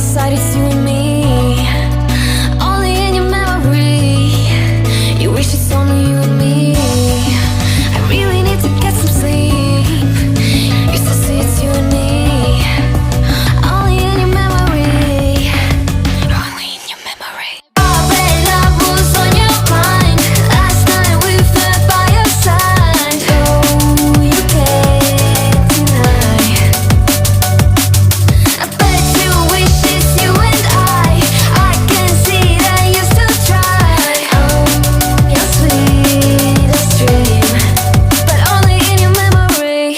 side, it's you and me. Only in your memory. You wish it's only you and me. I really need to get some sleep. Used to say it's you and me. Only in your memory. Only in your memory. Oh, when I was on your mind, last night we fell by your side. Oh, you can't deny. I bet you wish it's you and I can see that you still try. Your sweetest dream, but only in your memory.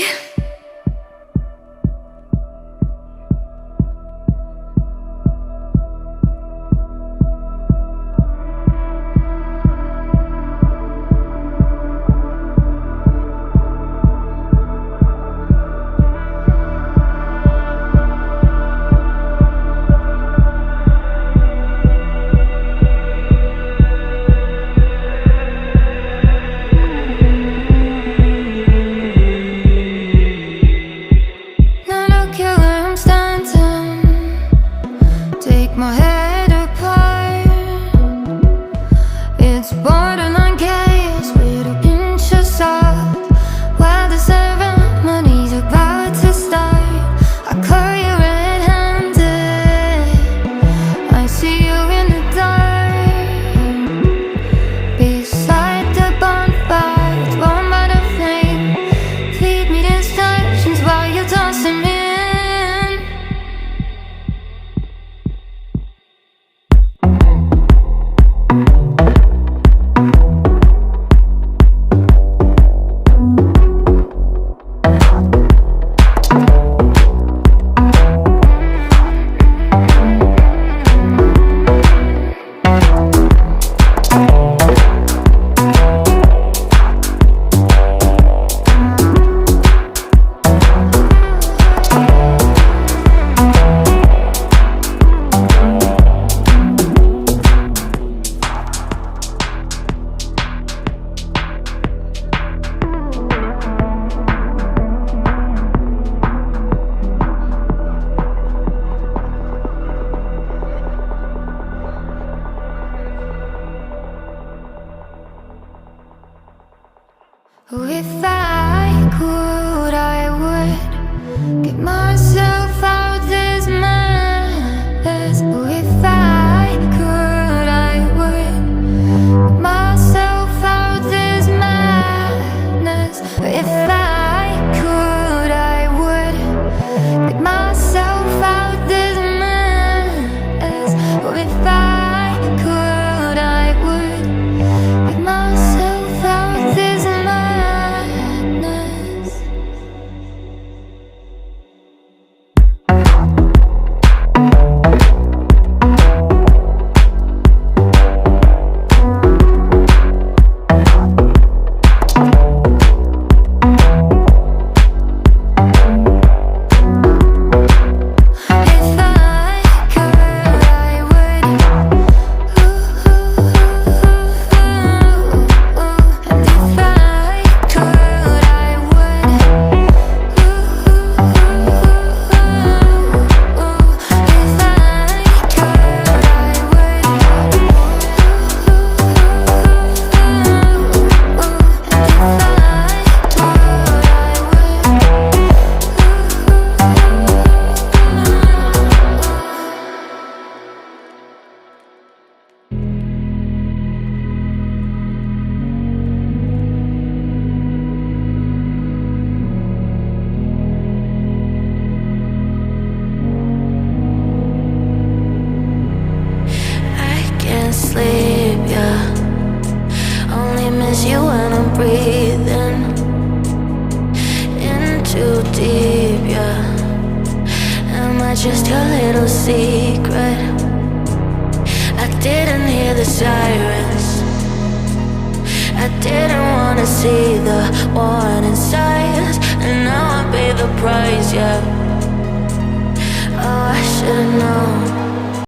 No, no killer, I'm standing. Take my head apart. It's borderline chaos with a pinch of salt. While the ceremony's about to start, I caught you red-handed. I see you in the dark, beside the bonfire. It's warm by the flame. Feed me the instructions while you're tossing me in. If I could, I would get myself out this mess. If I could, I would get myself out this madness. If I could, I would get myself out this mess. If I could, I would get myself out this madness. Sleep, yeah. Only miss you when I'm breathing in too deep, yeah. Am I just your little secret? I didn't hear the sirens. I didn't wanna see the warning signs, and now I pay the price, yeah. Oh, I should've known.